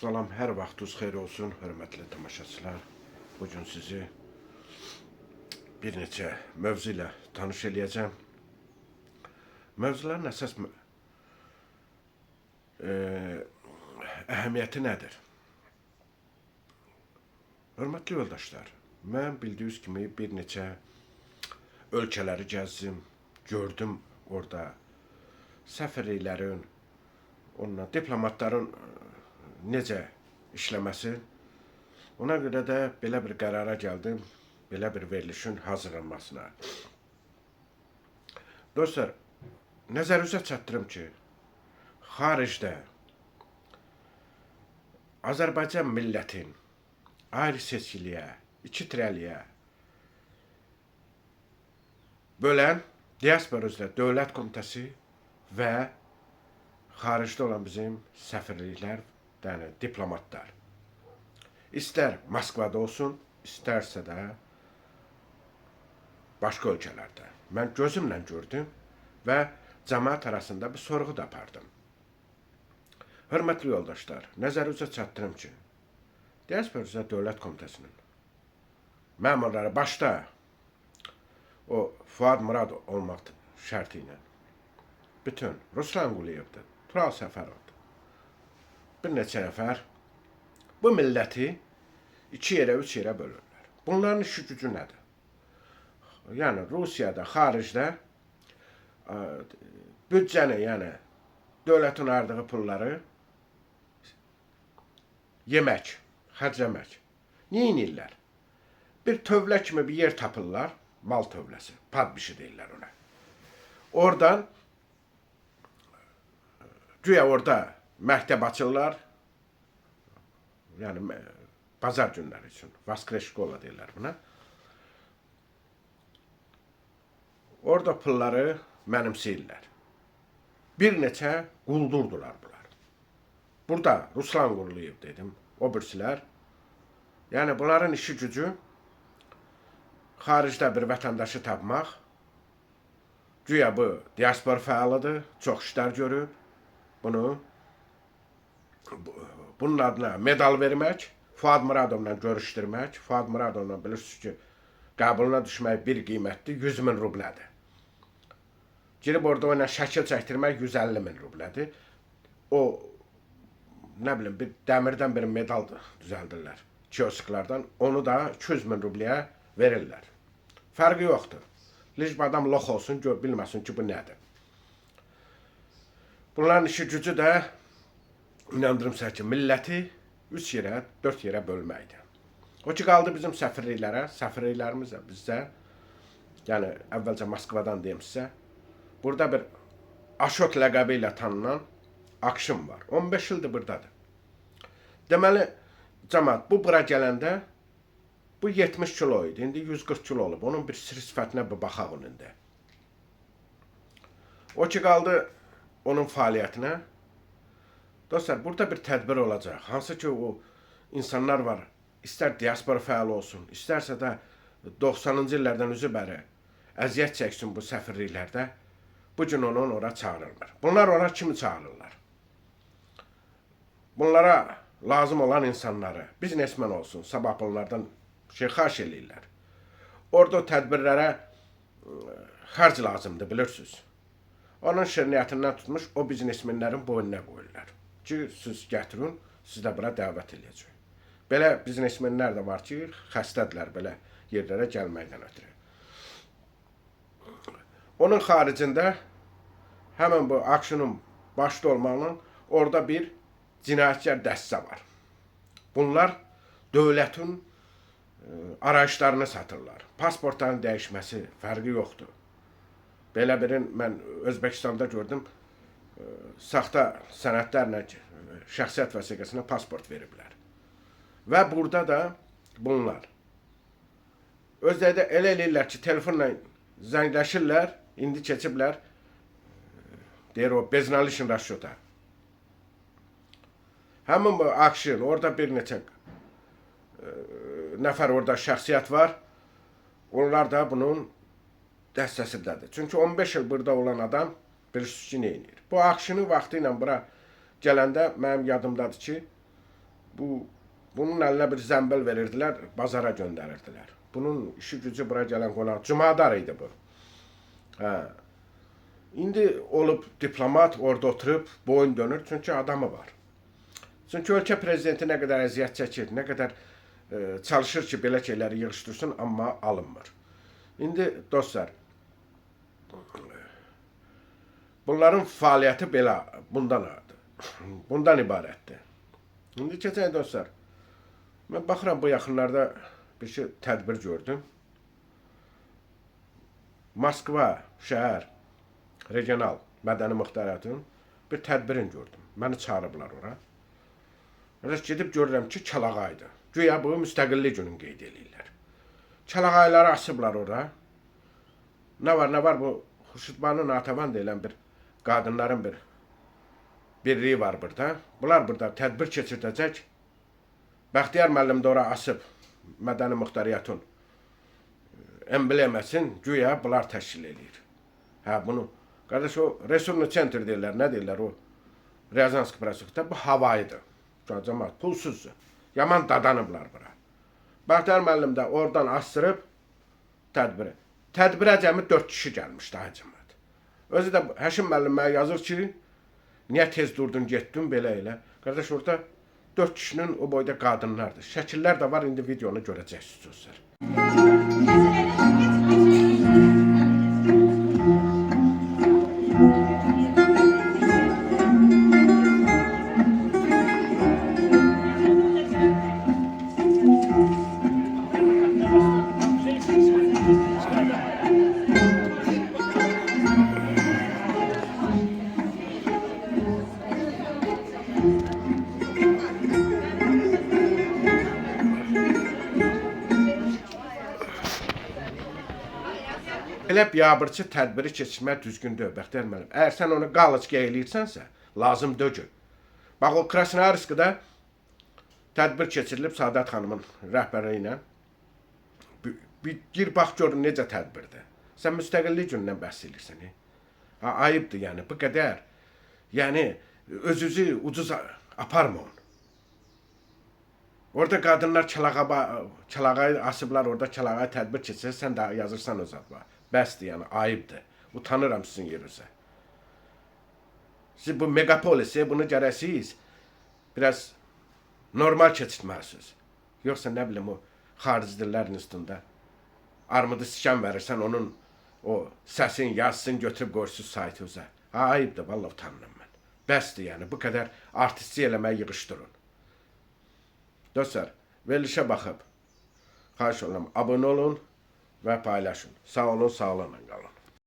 Salam, hər vaxtınız xeyir olsun, hörmətli tamaşaçılar. Bugün sizi bir neçə mövzu ilə tanış eləyəcəm. Mövzuların əsas əhəmiyyəti nədir? Hörmətli yoldaşlar, mən bildiyiniz kimi bir neçə ölkələri gəzdim, gördüm orada səfirliklərin, onunla diplomatların necə işləməsi. Ona görə də belə bir qərara gəldim, belə bir verilişin hazırlanmasına. Dostlar, nəzərinizə çatdırım ki, xaricdə Azərbaycan millətin ayrı-seçkiliyə, iki tirəliyə bölən Diaspora üzrə Dövlət Komitəsi və xaricdə olan bizim səfirliklər, yəni diplomatlar. İstər Moskvada olsun, istərsə də başqa ölkələrdə. Mən gözümlə gördüm və cəmaət arasında bir sorğu da apardım. Hörmətli yoldaşlar, nəzərinizə çatdırım ki, Diaspora üzrə Dövlət Komitəsinin məmurları başda o Fuad Murad olmaq şərti ilə bütün Ruslan Quliyevdir, Tural Səfərovdur, bir neçə nəfər bu milləti iki yerə, üç yerə bölürlər. Bunların işi gücü nədir? Yəni Rusiyada, xaricdə büdcəni, yəni dövlətin ayırdığı pulları yemək, xərcləmək. Niyə inirlər? Bir tövlə kimi bir yer tapırlar, mal tövləsi, padbişi deyirlər ona. Oradan güya orada məktəb açırlar, yəni bazar günləri üçün, Vaskreş şkola deyirlər buna. Orada pulları mənimsəyirlər. Bir neçə quldurdular bunlar. Burada Ruslan Quliyev dedim, o birisilər. Yəni bunların işi gücü xaricdə bir vətəndaşı tapmaq, güya bu diaspor fəalıdır, çox işlər görüb, bunun adına medal vermək, Fuad Muradovla görüşdürmək. Fuad Muradovla bilirsiniz ki, qəbuluna düşmək bir qiymətdir, 100.000 rublədir. Girib orada ona şəkil çəkdirmək 150.000 rublədir. O, nə bilim, bir dəmirdən bir medal düzəldirlər kiosklardan. Onu da 200.000 rubləyə verirlər. Fərqi yoxdur. Licb adam lox olsun, bilməsin ki, bu nədir. Bunların işi gücü də inandırım sizə ki, milləti 3 yerə, 4 yerə bölməkdir. O ki, qaldı bizim səfirliklərə, səfirliklərimiz də bizdə, yəni əvvəlcə Moskvadan deyim sizə, burada bir Aşot ləqəbi ilə tanınan Akşin var. 15 ildir buradadır. Deməli, cəmaət, bu bura gələndə, bu 70 kilo idi, indi 140 kilo olub. Onun bir sifətinə bir baxaq onun indi. O ki, qaldı onun fəaliyyətinə. Dostlar, burada bir tədbir olacaq. Hansı ki, o insanlar var, istər diaspora fəal olsun, istərsə də 90-cı illərdən üzü bəri əziyyət çəksin bu səfirliklərdə, bu gün onun ora çağırırlar. Bunlar ora kimi çağırırlar? Bunlara lazım olan insanları, biznesmen olsun, sabah bunlardan xahiş eləyirlər. Orada o tədbirlərə xərc lazımdır, bilirsiniz. Onun şirniyyətindən tutmuş o biznesmenlərin boynuna qoyurlar. Ki, siz gətirin, siz də bura dəvət edəcək. Belə biznesmenlər də var ki, xəstədirlər belə yerlərə gəlməkdən ötürü. Onun xaricində həmin bu Akşinin başda olmağının orada bir cinayətkar dəstə var. Bunlar dövlətin arayışlarını satırlar. Pasportların dəyişməsi fərqi yoxdur. Belə birin mən Özbəkistanda gördüm, saxta sənədlərlə şəxsiyyət vəsiqəsinə pasport veriblər. Və burada da bunlar özləri də elə eləyirlər ki, telefonla zəngləşirlər, indi keçiblər, deyir o Beznalişin Raşota. Həmin bu Akşin, orada bir neçə nəfər orada şəxsiyyət var, onlar da bunun dəstəsindədir. Çünki 15 il burada olan adam bilirsiniz ki, nə edir? Bu Akşinin vaxtı ilə bura gələndə mənim yadımdadır ki, bunun əlinə bir zəmbil verirdilər, bazara göndərirdilər. Bunun işi gücü bura gələn qonaq cumadar idi bu. Hə. İndi olub diplomat, orada oturub boyun dönür, çünki adamı var. Çünki ölkə prezidenti nə qədər əziyyət çəkir, nə qədər çalışır ki, belə şeyləri yığışdırsın, amma alınmır. İndi dostlar, bunların fəaliyyəti belə, bundan ibarətdir. İndi keçən dostlar, mən baxıram bu yaxınlarda bir şey tədbir gördüm. Moskva şəhər regional mədəni muxtariyyatının bir tədbirini gördüm. Məni çağırıblar ora. Gedib görürəm ki, Kəlağaydı. Güya bu müstəqillik gününü qeyd edirlər. Kəlağayları asıblar ora. Nə var bu Xurşudbanu Natəvan deyilən bir qadınların bir birliyi var burada. Bunlar burada tədbir keçirdəcək. Bəxtiyar müəllim də ora asıb mədəni muxtariyyatın embleməsin, güya bunlar təşkil edir. Hə, bunu, qardaş, o Resurnu Center deyirlər, nə deyirlər o? Ryazansk prospektdə, bu havayıdır. Cəmaat, pulsuzdur. Yaman dadanıblar bura. Bəxtiyar müəllim də oradan asdırıb tədbiri. Tədbirə cəmi 4 kişi gəlmişdi, ay cəmaat. Özü də Həşim müəllim mənə yazır ki, niyə tez durdun, getdin, belə elə. Qardaş, orada 4 kişinin o boyda qadınlardır. Şəkillər də var, indi videonu görəcəksiniz dostlar. Elə biabırçı tədbiri keçirmək düzgün deyil, Bəxtiyar müəllim. Əgər sən onu qalıcı eləyirsənsə, lazım deyil. Bax, o Krasnoyarskda tədbir keçirilib Saadət xanımın rəhbərliyi ilə. Gir, bax, görün necə tədbirdir. Sən müstəqillik günündən bəhs edirsən. Ayıbdır, yəni, bu qədər. Yəni, özünüzü ucuz aparma onu. Orada qadınlar Kəlağayı asıblar, orada Kəlağayı tədbir keçirir, sən də yazırsan o zat var. Bəsdir, yəni, ayıbdır. Utanıram sizin yerinizə. Siz bu megapolisi, bunu gərəsiz biraz normal keçirtməlisiniz. Yoxsa nə bilim o xarici dillərin üstündə armudu sikan verirsən, onun o səsin, yazsın, götürüb qoyursunuz saytınıza. Ayıbdır, vallahi utanıram mən. Bəsdir, yəni, bu qədər artistlik eləməyi yığışdırın. Dostlar, verilişə baxıb, xahiş olunam, abunə olun və paylaşın. Sağ olun, sağlıqla qalın.